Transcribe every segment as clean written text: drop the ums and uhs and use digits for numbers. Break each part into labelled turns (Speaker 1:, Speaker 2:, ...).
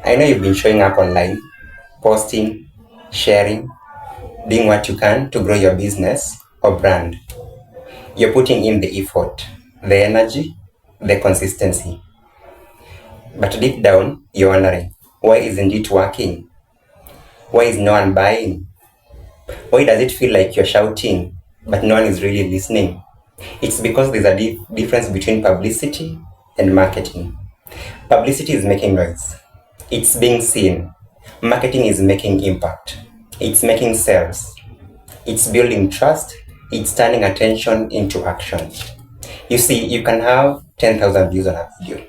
Speaker 1: I know you've been showing up online, posting, sharing, doing what you can to grow your business or brand. You're putting in the effort, the energy, the consistency. But deep down, you're wondering, why isn't it working? Why is no one buying? Why does it feel like you're shouting, but no one is really listening? It's because there's a difference between publicity and marketing. Publicity is making noise. It's being seen. Marketing is making impact. It's making sales. It's building trust. It's turning attention into action. You see, you can have 10,000 views on a video,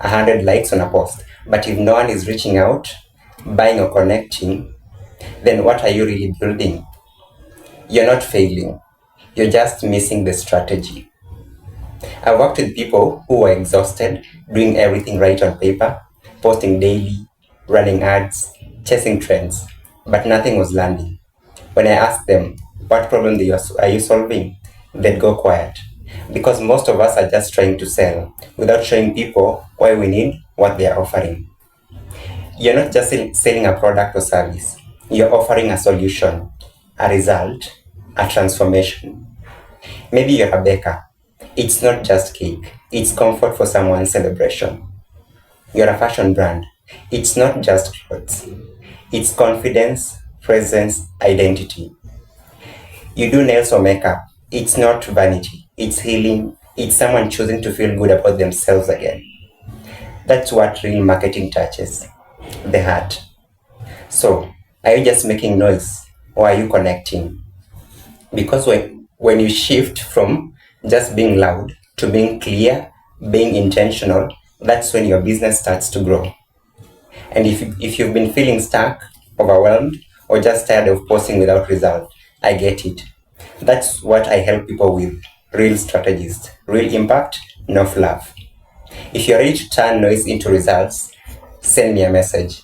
Speaker 1: 100 likes on a post, but if no one is reaching out, buying or connecting, then what are you really building? You're not failing. You're just missing the strategy. I've worked with people who were exhausted, doing everything right on paper, posting daily, running ads, chasing trends, but nothing was landing. When I asked them, what problem are you solving? They'd go quiet. Because most of us are just trying to sell without showing people why we need what they are offering. You're not just selling a product or service. You're offering a solution, a result, a transformation. Maybe you're a baker. It's not just cake. It's comfort for someone's celebration. You're a fashion brand. It's not just clothes. It's confidence, presence, identity. You do nails or makeup. It's not vanity. It's healing. It's someone choosing to feel good about themselves again. That's what real marketing touches. The heart. So, are you just making noise or are you connecting? Because when you shift from just being loud to being clear, being intentional, that's when your business starts to grow. And if you've been feeling stuck, overwhelmed, or just tired of posting without result, I get it. That's what I help people with. Real strategies, real impact, no fluff. If you're ready to turn noise into results, send me a message.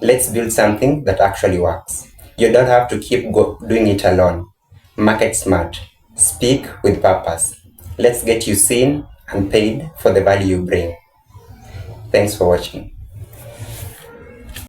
Speaker 1: Let's build something that actually works. You don't have to keep doing it alone. Market smart. Speak with purpose. Let's get you seen and paid for the value you bring. Thanks for watching.